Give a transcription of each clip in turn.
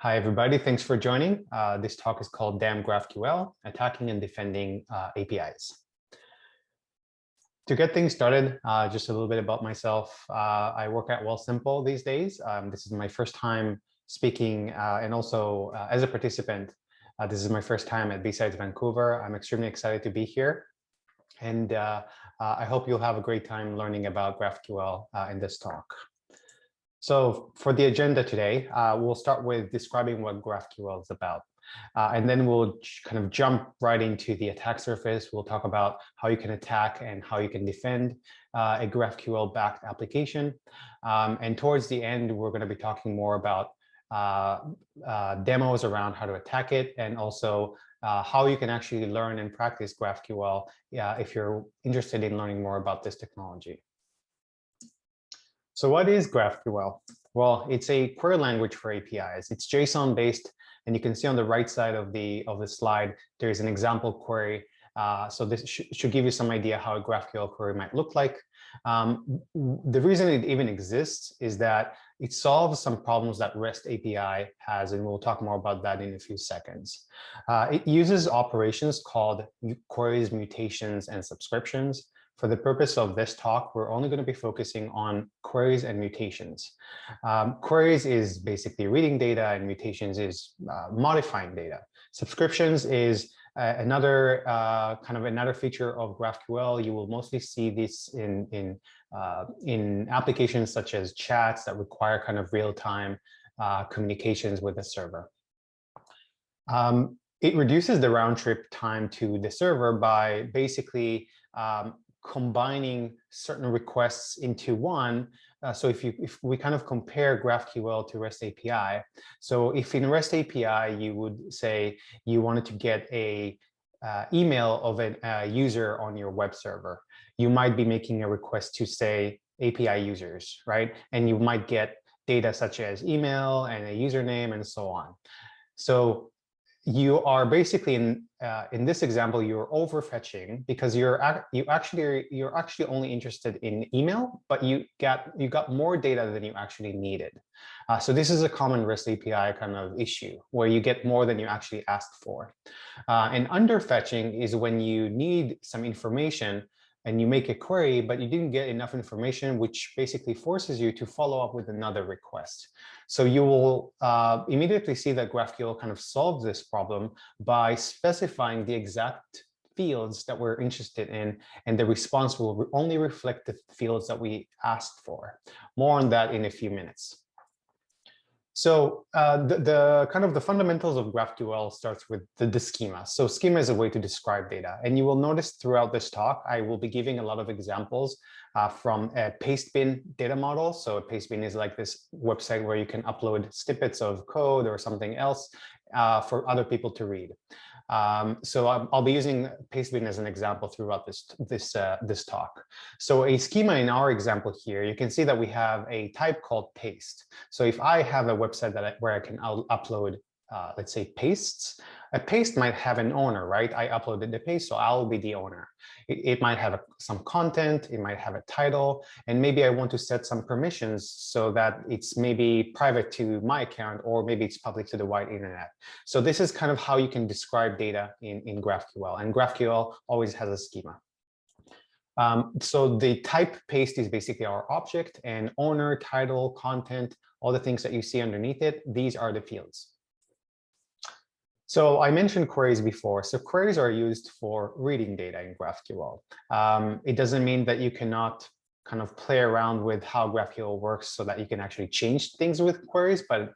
Hi, everybody. Thanks for joining. This talk is called Damn GraphQL, Attacking and Defending APIs. To get things started, just a little bit about myself. I work at Wealthsimple these days. This is my first time speaking and also as a participant. This is my first time at BSides Vancouver. I'm extremely excited to be here. And I hope you'll have a great time learning about GraphQL in this talk. So for the agenda today, we'll start with describing what GraphQL is about. And then we'll kind of jump right into the attack surface. We'll talk about how you can attack and how you can defend a GraphQL-backed application. And towards the end, we're going to be talking more about demos around how to attack it, and also how you can actually learn and practice GraphQL if you're interested in learning more about this technology. So what is GraphQL? Well, it's a query language for APIs. It's JSON-based, and you can see on the right side of the slide, there's an example query. So this should give you some idea how a GraphQL query might look like. The reason it even exists is that it solves some problems that REST API has, and we'll talk more about that in a few seconds. It uses operations called queries, mutations, and subscriptions. For the purpose of this talk, we're only going to be focusing on queries and mutations. Queries is basically reading data, and mutations is modifying data. Subscriptions is another feature of GraphQL. You will mostly see this in applications such as chats that require kind of real-time communications with the server. It reduces the round-trip time to the server by basically combining certain requests into one. So if we kind of compare GraphQL to REST API, so if in REST API you would say you wanted to get a email of a user on your web server, you might be making a request to say API users, right? And you might get data such as email and a username and so on. So you are basically in this example, you're overfetching because you're actually only interested in email, but you got more data than you actually needed. So this is a common REST API kind of issue where you get more than you actually asked for. And underfetching is when you need some information and you make a query, but you didn't get enough information, which basically forces you to follow up with another request. So you will immediately see that GraphQL kind of solves this problem by specifying the exact fields that we're interested in, and the response will only reflect the fields that we asked for. More on that in a few minutes. So the kind of the fundamentals of GraphQL starts with the schema. So schema is a way to describe data. And you will notice throughout this talk, I will be giving a lot of examples from a Pastebin data model. So a Pastebin is like this website where you can upload snippets of code or something else for other people to read. So I'll be using Pastebin as an example throughout this talk. So a schema in our example here, you can see that we have a type called paste. So if I have a website where I can upload, let's say, pastes, a paste might have an owner, right? I uploaded the paste, so I'll be the owner. It might have some content, it might have a title, and maybe I want to set some permissions so that it's maybe private to my account, or maybe it's public to the wide internet. So this is kind of how you can describe data in GraphQL, and GraphQL always has a schema. So the type paste is basically our object, and owner, title, content, all the things that you see underneath it, these are the fields. So I mentioned queries before. So queries are used for reading data in GraphQL. It doesn't mean that you cannot kind of play around with how GraphQL works so that you can actually change things with queries, but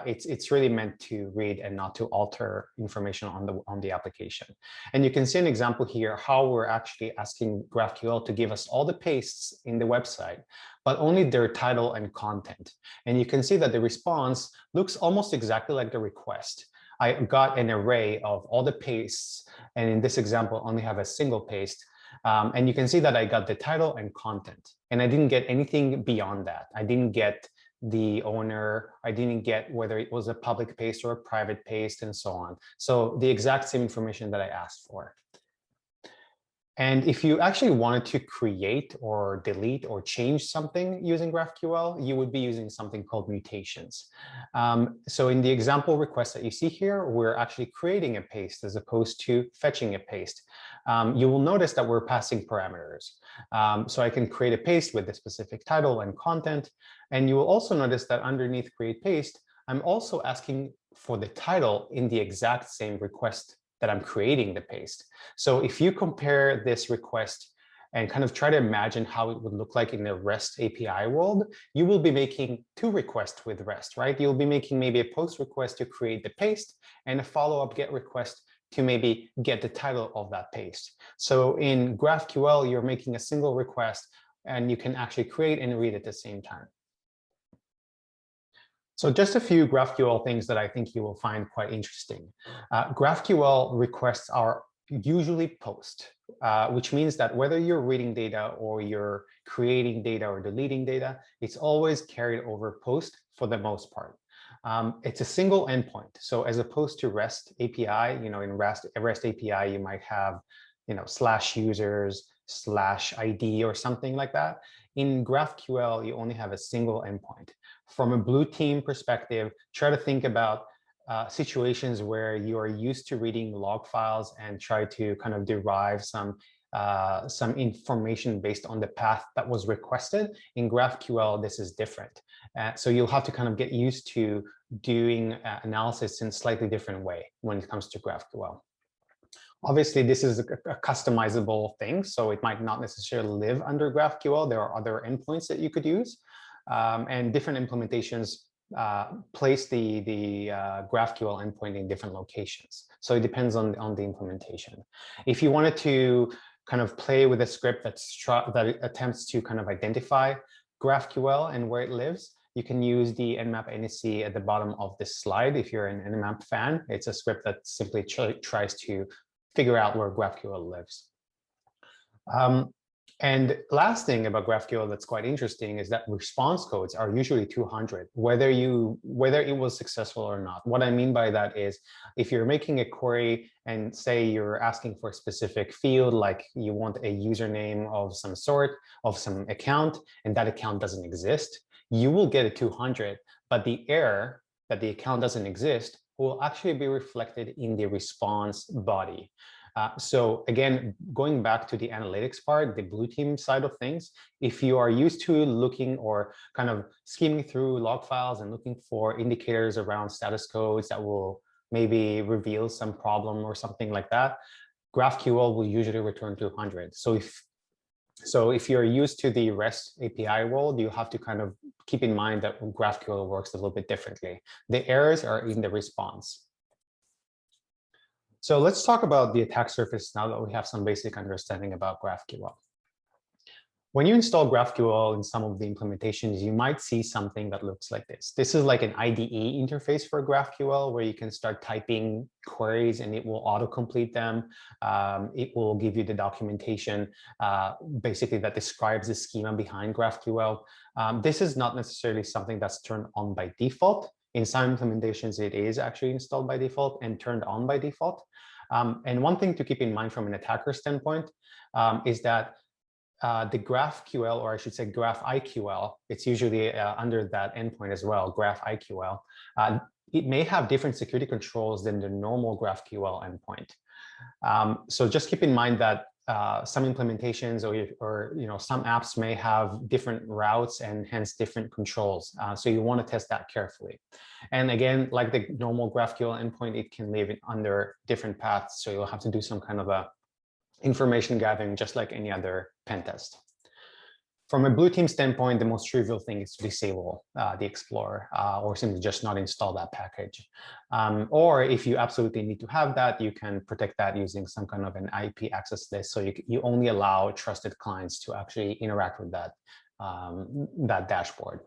it's really meant to read and not to alter information on the application. And you can see an example here how we're actually asking GraphQL to give us all the pastes in the website, but only their title and content. And you can see that the response looks almost exactly like the request. I got an array of all the pastes, and in this example, only have a single paste. And you can see that I got the title and content, and I didn't get anything beyond that. I didn't get the owner. I didn't get whether it was a public paste or a private paste, and so on. So the exact same information that I asked for. And if you actually wanted to create or delete or change something using GraphQL, you would be using something called mutations. So in the example request that you see here, we're actually creating a paste as opposed to fetching a paste. You will notice that we're passing parameters. So I can create a paste with the specific title and content. And you will also notice that underneath create paste, I'm also asking for the title in the exact same request that I'm creating the paste. So if you compare this request and kind of try to imagine how it would look like in the REST API world, you will be making two requests with REST, right? You'll be making maybe a post request to create the paste and a follow-up GET request to maybe get the title of that paste. So in GraphQL, you're making a single request and you can actually create and read at the same time. So just a few GraphQL things that I think you will find quite interesting. GraphQL requests are usually post, which means that whether you're reading data or you're creating data or deleting data, it's always carried over post for the most part. It's a single endpoint. So as opposed to REST API, in REST API, you might have, /users, /ID or something like that. In GraphQL, you only have a single endpoint. From a blue team perspective, try to think about situations where you are used to reading log files and try to kind of derive some information based on the path that was requested. In GraphQL, this is different. So you'll have to kind of get used to doing analysis in a slightly different way when it comes to GraphQL. Obviously, this is a customizable thing, so it might not necessarily live under GraphQL. There are other endpoints that you could use, and different implementations place the GraphQL endpoint in different locations. So it depends on the implementation. If you wanted to kind of play with a script that attempts to kind of identify GraphQL and where it lives, you can use the nmap NEC at the bottom of this slide. If you're an nmap fan, it's a script that simply tries to figure out where GraphQL lives. And last thing about GraphQL that's quite interesting is that response codes are usually 200, whether it was successful or not. What I mean by that is if you're making a query and say you're asking for a specific field, like you want a username of some sort, of some account, and that account doesn't exist, you will get a 200, but the error that the account doesn't exist will actually be reflected in the response body. So again, going back to the analytics part, the blue team side of things, if you are used to looking or kind of skimming through log files and looking for indicators around status codes that will maybe reveal some problem or something like that, GraphQL will usually return 200. So if you're used to the REST API world, you have to kind of keep in mind that GraphQL works a little bit differently. The errors are in the response. So let's talk about the attack surface now that we have some basic understanding about GraphQL. When you install GraphQL in some of the implementations, you might see something that looks like this. This is like an IDE interface for GraphQL where you can start typing queries and it will autocomplete them. It will give you the documentation basically that describes the schema behind GraphQL. This is not necessarily something that's turned on by default. In some implementations, it is actually installed by default and turned on by default. And one thing to keep in mind from an attacker standpoint is that the GraphQL, or I should say GraphIQL, it's usually under that endpoint as well, GraphIQL. It may have different security controls than the normal GraphQL endpoint. So just keep in mind that some implementations or some apps may have different routes and hence different controls. So you want to test that carefully. And again, like the normal GraphQL endpoint, it can live under different paths. So you'll have to do some kind of a information gathering, just like any other pen test. From a blue team standpoint, the most trivial thing is to disable the Explorer or simply just not install that package. Or if you absolutely need to have that, you can protect that using some kind of an IP access list. So you only allow trusted clients to actually interact with that, that dashboard.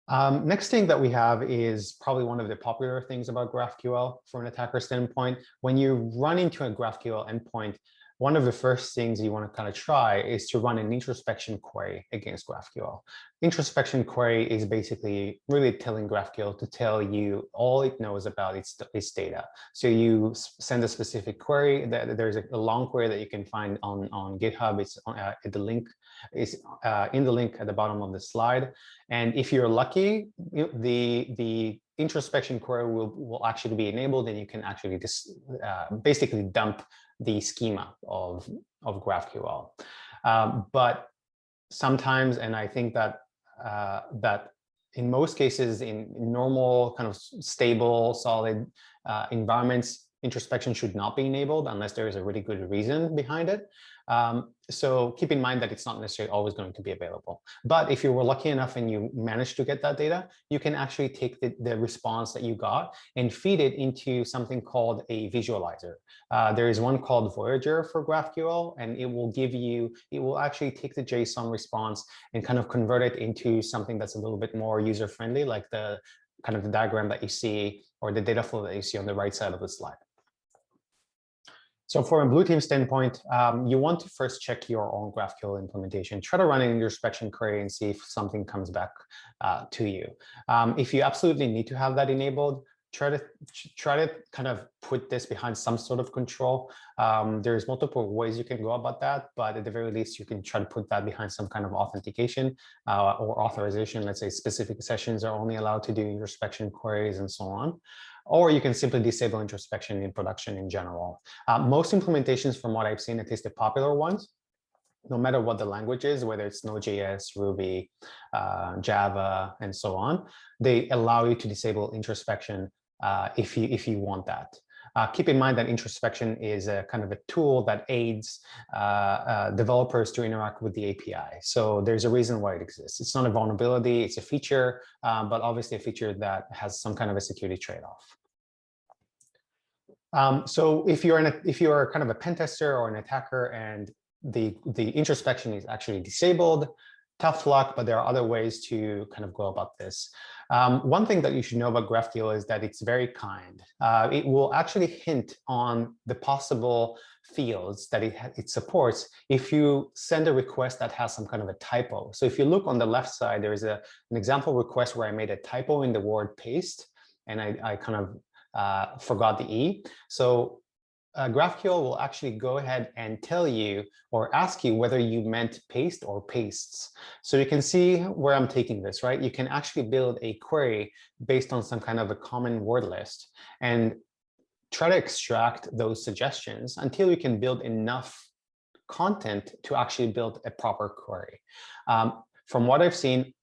Next thing that we have is probably one of the popular things about GraphQL from an attacker standpoint. When you run into a GraphQL endpoint, one of the first things you want to kind of try is to run an introspection query against GraphQL. Introspection query is basically really telling GraphQL to tell you all it knows about its data. So you send a specific query. There's a long query that you can find on GitHub. It's the link is in the link at the bottom of the slide. And if you're lucky, the introspection query will actually be enabled, and you can actually just basically dump the schema of GraphQL. But sometimes, and I think that in most cases, in normal kind of stable, solid environments, introspection should not be enabled unless there is a really good reason behind it. So keep in mind that it's not necessarily always going to be available. But if you were lucky enough and you managed to get that data, you can actually take the response that you got and feed it into something called a visualizer. There is one called Voyager for GraphQL, and it will actually take the JSON response and kind of convert it into something that's a little bit more user-friendly, like the kind of the diagram that you see or the data flow that you see on the right side of the slide. So from a blue team standpoint, you want to first check your own GraphQL implementation. Try to run an introspection query and see if something comes back to you. If you absolutely need to have that enabled, try to kind of put this behind some sort of control. There's multiple ways you can go about that, but at the very least, you can try to put that behind some kind of authentication or authorization. Let's say specific sessions are only allowed to do introspection queries and so on. Or you can simply disable introspection in production in general. Most implementations, from what I've seen, at least the popular ones, no matter what the language is, whether it's Node.js, Ruby, Java, and so on, they allow you to disable introspection if you want that. Keep in mind that introspection is a kind of a tool that aids developers to interact with the API. So there's a reason why it exists. It's not a vulnerability, it's a feature, but obviously a feature that has some kind of a security trade-off. So if you're kind of a pen tester or an attacker and the introspection is actually disabled, tough luck, but there are other ways to kind of go about this. One thing that you should know about GraphQL is that it's very kind. It will actually hint on the possible fields that it supports if you send a request that has some kind of a typo. So if you look on the left side, there is an example request where I made a typo in the word paste, and I kind of forgot the E. So GraphQL will actually go ahead and tell you or ask you whether you meant paste or pastes. So you can see where I'm taking this, right? You can actually build a query based on some kind of a common word list and try to extract those suggestions until you can build enough content to actually build a proper query. From what I've seen,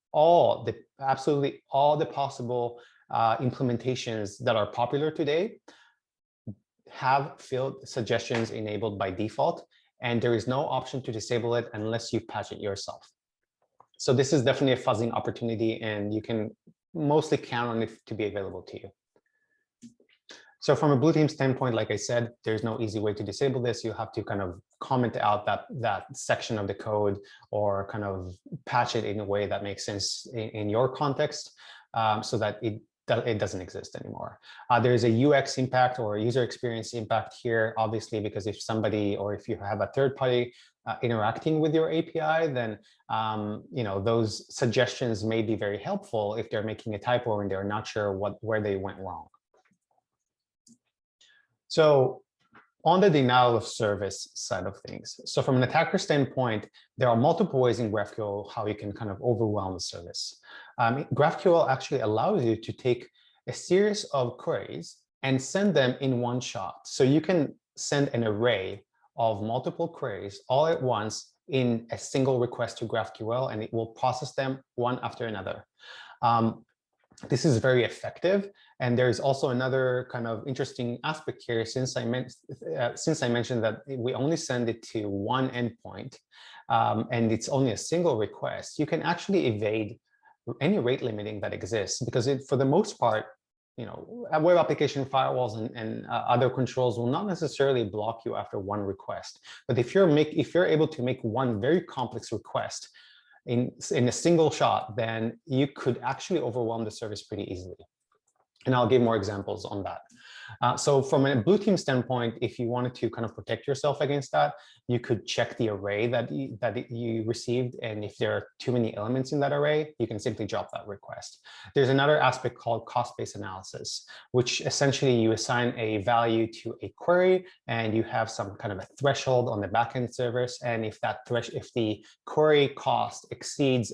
absolutely all the possible implementations that are popular today have field suggestions enabled by default, and there is no option to disable it unless you patch it yourself. So this is definitely a fuzzing opportunity, and you can mostly count on it to be available to you. So from a blue team standpoint, like I said, there's no easy way to disable this. You have to kind of comment out that section of the code or kind of patch it in a way that makes sense in your context so that it doesn't exist anymore. There is a UX impact or a user experience impact here, obviously, because if somebody or if you have a third party interacting with your API, then those suggestions may be very helpful if they're making a typo and they're not sure where they went wrong. So on the denial of service side of things, so from an attacker standpoint, there are multiple ways in GraphQL how you can kind of overwhelm the service. GraphQL actually allows you to take a series of queries and send them in one shot. So you can send an array of multiple queries all at once in a single request to GraphQL, and it will process them one after another. This is very effective. And there's also another kind of interesting aspect here, since I mentioned that we only send it to one endpoint and it's only a single request, you can actually evade any rate limiting that exists, because for the most part, web application firewalls and other controls will not necessarily block you after one request. But if you're able to make one very complex request in a single shot, then you could actually overwhelm the service pretty easily. And I'll give more examples on that. So from a blue team standpoint, if you wanted to kind of protect yourself against that, you could check the array that you received. And if there are too many elements in that array, you can simply drop that request. There's another aspect called cost-based analysis, which essentially you assign a value to a query and you have some kind of a threshold on the backend servers. And if the query cost exceeds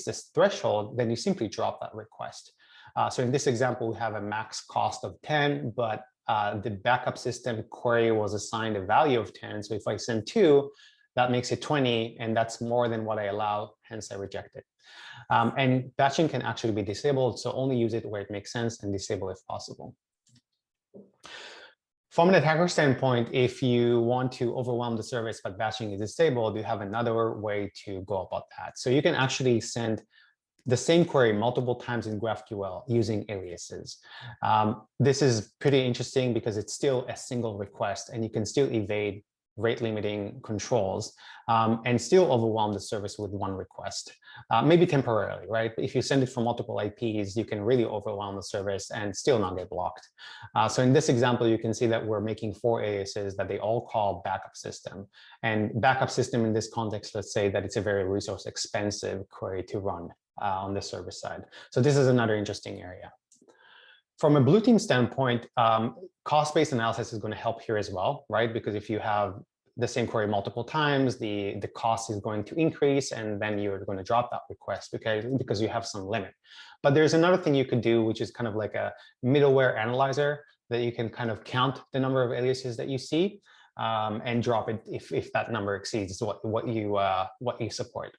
this threshold, then you simply drop that request. So in this example, we have a max cost of 10, but the backup system query was assigned a value of 10. So if I send 2, that makes it 20, and that's more than what I allow, hence I reject it. And batching can actually be disabled, so only use it where it makes sense and disable if possible. From an attacker standpoint, if you want to overwhelm the service but batching is disabled, you have another way to go about that. So you can actually send the same query multiple times in GraphQL using aliases. This is pretty interesting because it's still a single request and you can still evade rate limiting controls and still overwhelm the service with one request, maybe temporarily, right? If you send it from multiple IPs, you can really overwhelm the service and still not get blocked. So in this example, you can see that we're making 4 aliases that they all call backup system. And backup system in this context, let's say that it's a very resource expensive query to run on the server side. So this is another interesting area. From a blue team standpoint, cost-based analysis is going to help here as well, right? Because if you have the same query multiple times, the cost is going to increase, and then you're going to drop that request because you have some limit. But there's another thing you could do, which is kind of like a middleware analyzer that you can kind of count the number of aliases that you see and drop it if that number exceeds what you support.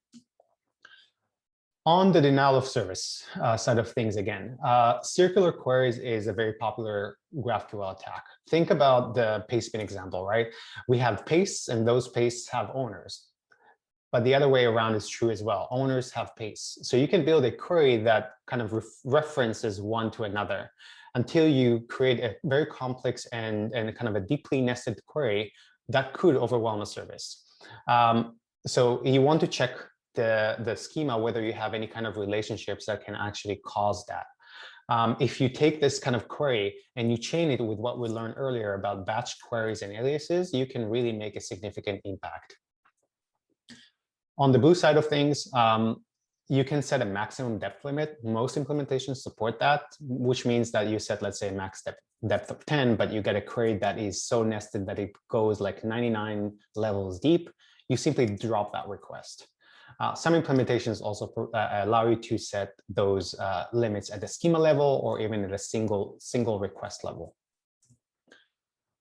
On the denial of service side of things again, circular queries is a very popular GraphQL attack. Think about the paste bin example, right? We have pastes and those pastes have owners. But the other way around is true as well. Owners have pastes. So you can build a query that kind of references one to another until you create a very complex and kind of a deeply nested query that could overwhelm a service. So you want to check the schema, whether you have any kind of relationships that can actually cause that. If you take this kind of query and you chain it with what we learned earlier about batch queries and aliases, you can really make a significant impact. On the blue side of things, you can set a maximum depth limit. Most implementations support that, which means that you set, let's say, max depth of 10, but you get a query that is so nested that it goes like 99 levels deep. You simply drop that request. Some implementations also allow you to set those limits at the schema level or even at a single request level.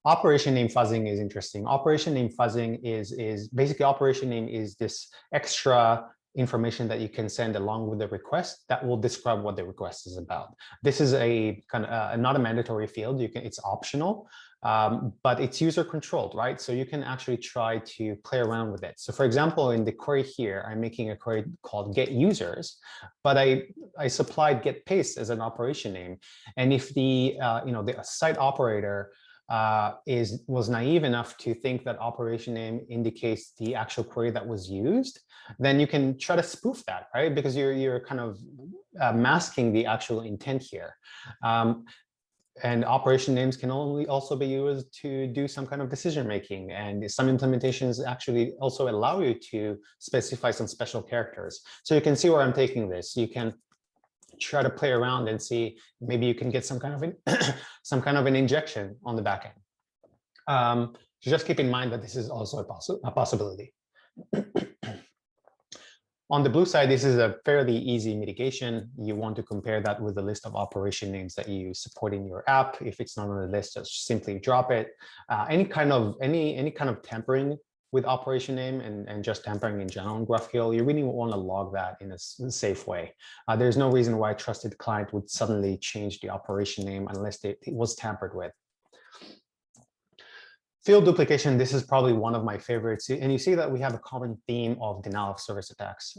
Operation name fuzzing is interesting. Operation name fuzzing is basically operation name is this extra information that you can send along with the request that will describe what the request is about. This is a kind of not a mandatory field. It's optional, but it's user controlled, right? So you can actually try to play around with it. So for example, in the query here, I'm making a query called get users, but I supplied get paste as an operation name. And if the the site operator was naive enough to think that operation name indicates the actual query that was used, then you can try to spoof that, right? Because you're kind of masking the actual intent here. And operation names can also be used to do some kind of decision making. And some implementations actually also allow you to specify some special characters. So you can see where I'm taking this. You can try to play around and see maybe you can get some kind of an injection on the back end. Just keep in mind that this is also a possibility. On the blue side, this is a fairly easy mitigation. You want to compare that with the list of operation names that you support in your app. If it's not on the list, just simply drop it. Any kind of tampering with operation name and just tampering in general in GraphQL, you really want to log that in a safe way. There's no reason why a trusted client would suddenly change the operation name unless it was tampered with. Field duplication, this is probably one of my favorites. And you see that we have a common theme of denial of service attacks.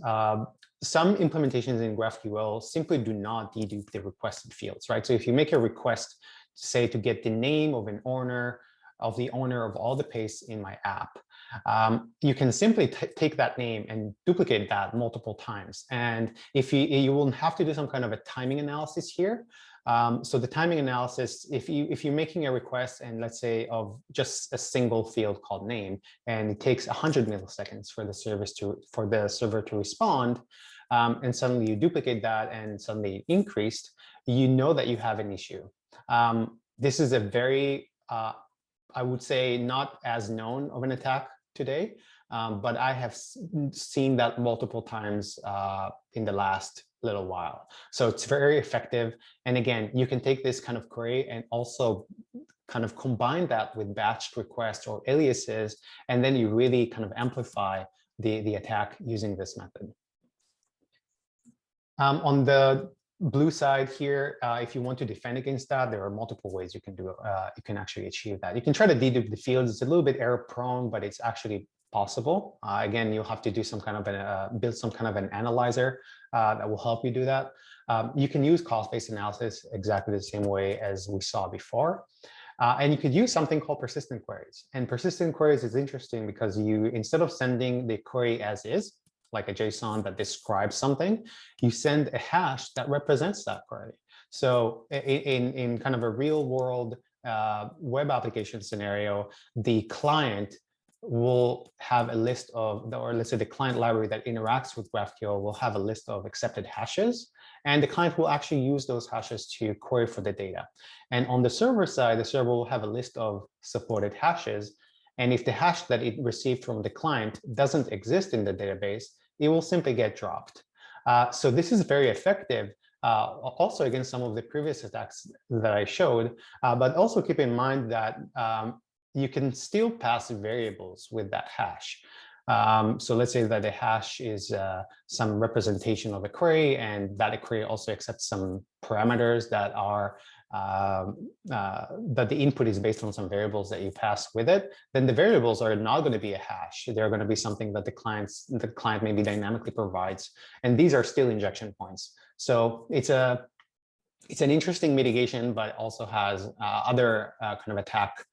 Some implementations in GraphQL simply do not dedupe the requested fields, right? So if you make a request, say to get the name of the owner of all the pastes in my app, you can simply take that name and duplicate that multiple times. And if you will have to do some kind of a timing analysis here. So the timing analysis, if you're making a request and let's say of just a single field called name, and it takes 100 milliseconds for the server to respond, and suddenly you duplicate that and suddenly it increased, you know that you have an issue. This is a very, I would say, not as known of an attack today, but I have seen that multiple times in the last little while. So it's very effective. And again, you can take this kind of query and also kind of combine that with batched requests or aliases, and then you really kind of amplify the attack using this method. On the blue side here, if you want to defend against that, there are multiple ways you can do it. You can actually achieve that. You can try to dedupe the fields. It's a little bit error prone, but it's actually possible. Again, you'll have to do some kind of build some kind of an analyzer that will help you do that. You can use cost-based analysis exactly the same way as we saw before. And you could use something called persistent queries. And persistent queries is interesting because you, instead of sending the query as is, like a JSON that describes something, you send a hash that represents that query. So in kind of a real world web application scenario, the client will have a list of, or let's say the client library that interacts with GraphQL will have a list of accepted hashes, and the client will actually use those hashes to query for the data. And on the server side, the server will have a list of supported hashes. And if the hash that it received from the client doesn't exist in the database, it will simply get dropped. So this is very effective also against some of the previous attacks that I showed, but also keep in mind that you can still pass variables with that hash. So let's say that the hash is some representation of a query, and that query also accepts some parameters that are that the input is based on some variables that you pass with it. Then the variables are not going to be a hash. They're going to be something that the client maybe dynamically provides, and these are still injection points. So it's an interesting mitigation, but also has other kind of attack.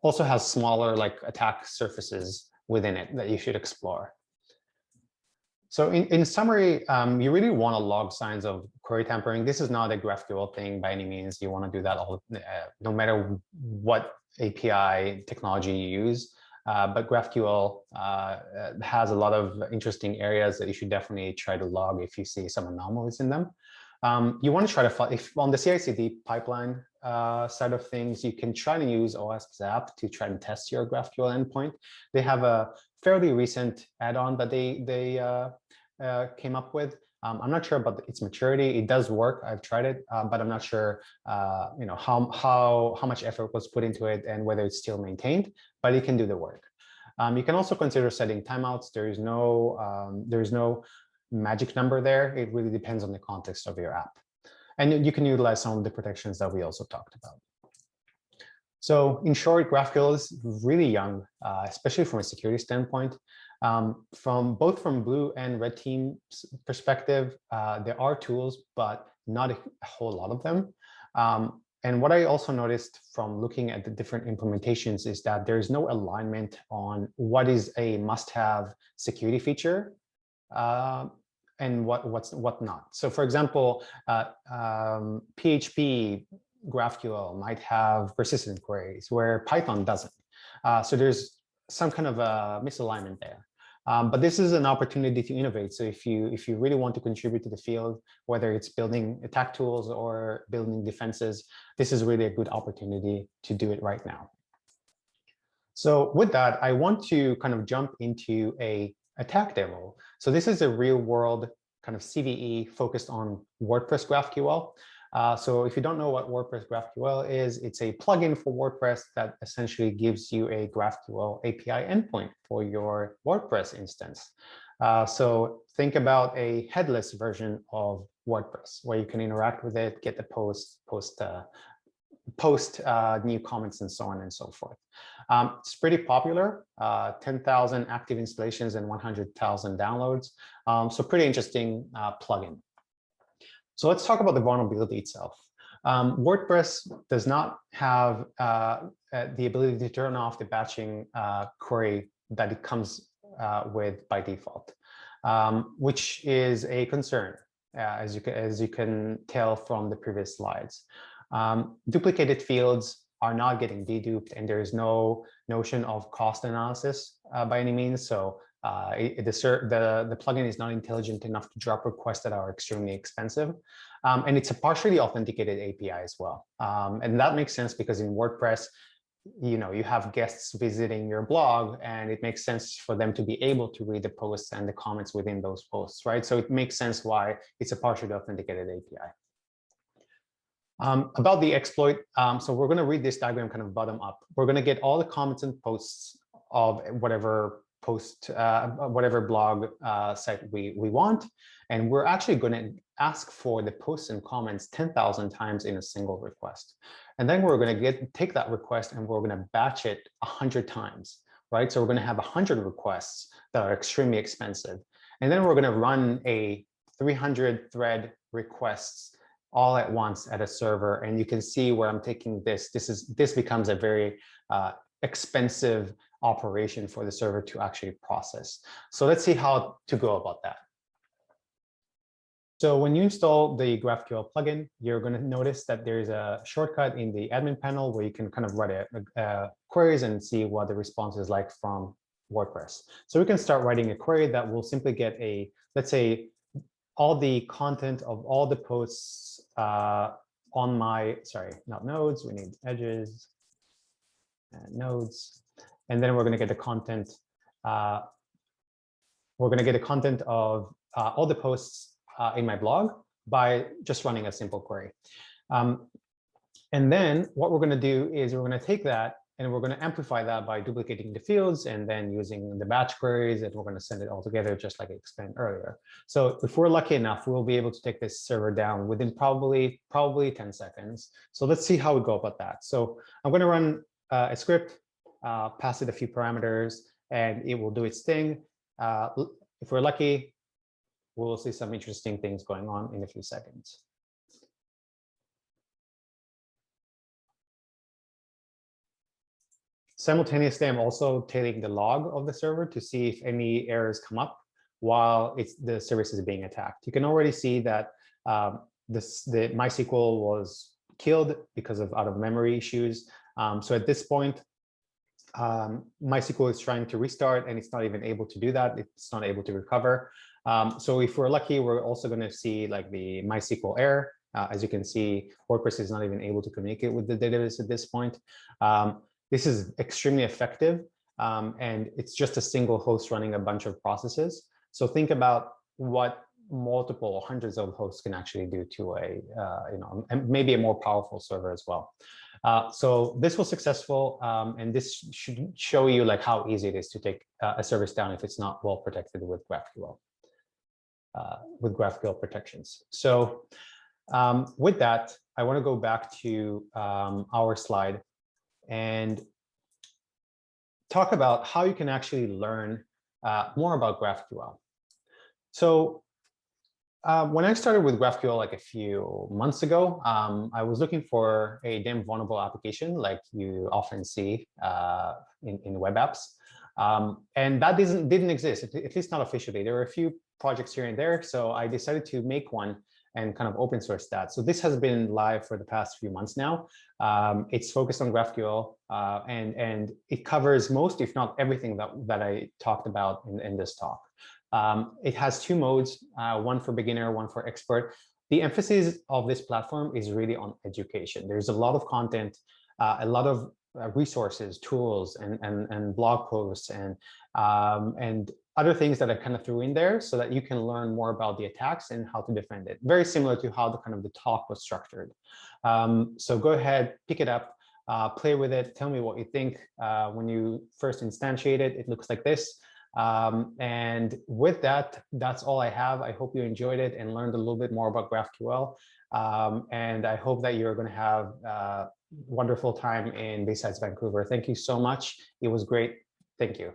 Also has smaller like attack surfaces within it that you should explore. So in summary, you really want to log signs of query tampering. This is not a GraphQL thing by any means. You want to do that no matter what API technology you use. But GraphQL has a lot of interesting areas that you should definitely try to log if you see some anomalies in them. You want to try to find, if on the CI/CD pipeline side of things, you can try to use OSP to try and test your GraphQL endpoint. They have a fairly recent add-on that they came up with. I'm not sure about its maturity. It does work. I've tried it, but I'm not sure, how much effort was put into it and whether it's still maintained. But it can do the work. You can also consider setting timeouts. There is no magic number there. It really depends on the context of your app. And you can utilize some of the protections that we also talked about. So in short, GraphQL is really young, especially from a security standpoint. Both from blue and red team's perspective, there are tools, but not a whole lot of them. And what I also noticed from looking at the different implementations is that there is no alignment on what is a must-have security feature and what not. So for example, PHP GraphQL might have persistent queries where Python doesn't. So there's some kind of a misalignment there. But this is an opportunity to innovate. So if you really want to contribute to the field, whether it's building attack tools or building defenses, this is really a good opportunity to do it right now. So with that, I want to kind of jump into a attack demo. So this is a real world kind of CVE focused on WordPress GraphQL. So if you don't know what WordPress GraphQL is, it's a plugin for WordPress that essentially gives you a GraphQL API endpoint for your WordPress instance. So think about a headless version of WordPress where you can interact with it, get the post new comments and so on and so forth. It's pretty popular, 10,000 active installations and 100,000 downloads. So pretty interesting plugin. So let's talk about the vulnerability itself. WordPress does not have the ability to turn off the batching query that it comes with by default, which is a concern, as you can tell from the previous slides. Duplicated fields are not getting deduped, and there is no notion of cost analysis by any means. So the plugin is not intelligent enough to drop requests that are extremely expensive. And it's a partially authenticated API as well. And that makes sense because in WordPress, you have guests visiting your blog, and it makes sense for them to be able to read the posts and the comments within those posts, right? So it makes sense why it's a partially authenticated API. About the exploit, so we're going to read this diagram kind of bottom up. We're going to get all the comments and posts of whatever whatever blog site we want, and we're actually going to ask for the posts and comments 10,000 times in a single request. And then we're going to take that request and we're going to batch it 100 times, right? So we're going to have 100 requests that are extremely expensive. And then we're going to run a 300 thread requests all at once at a server. And you can see where I'm taking this. This becomes a very expensive operation for the server to actually process. So let's see how to go about that. So when you install the GraphQL plugin, you're going to notice that there's a shortcut in the admin panel where you can kind of write queries and see what the response is like from WordPress. So we can start writing a query that will simply get let's say, all the content of all the posts on my, sorry, not nodes, we need edges and nodes. And then we're going to get the content. We're going to get the content of all the posts in my blog by just running a simple query. And then what we're going to do is we're going to take that and we're going to amplify that by duplicating the fields and then using the batch queries, and we're going to send it all together just like I explained earlier. So if we're lucky enough, we'll be able to take this server down within probably 10 seconds. So let's see how we go about that. So I'm going to run a script, pass it a few parameters, and it will do its thing. If we're lucky, we'll see some interesting things going on in a few seconds. Simultaneously, I'm also tailing the log of the server to see if any errors come up while the service is being attacked. You can already see that the MySQL was killed because of out-of-memory issues. So at this point, MySQL is trying to restart, and it's not even able to do that. It's not able to recover. So if we're lucky, we're also going to see like the MySQL error. As you can see, WordPress is not even able to communicate with the database at this point. This is extremely effective, and it's just a single host running a bunch of processes. So think about what multiple hundreds of hosts can actually do to and maybe a more powerful server as well. So this was successful, and this should show you like how easy it is to take a service down if it's not well protected with GraphQL, with GraphQL protections. So with that, I want to go back to our slide and talk about how you can actually learn more about GraphQL. So when I started with GraphQL like a few months ago, I was looking for a damn vulnerable application like you often see in web apps. And that didn't exist, at least not officially. There were a few projects here and there, so I decided to make one and kind of open source that. So this has been live for the past few months now. It's focused on GraphQL, and it covers most, if not everything that I talked about in this talk. It has two modes, one for beginner, one for expert. The emphasis of this platform is really on education. There's a lot of content, a lot of resources, tools, and blog posts, and other things that I kind of threw in there so that you can learn more about the attacks and how to defend it. Very similar to how the talk was structured. So go ahead, pick it up, play with it. Tell me what you think. When you first instantiate it, it looks like this. And with that, that's all I have. I hope you enjoyed it and learned a little bit more about GraphQL. And I hope that you're going to have a wonderful time in BSides Vancouver. Thank you so much. It was great. Thank you.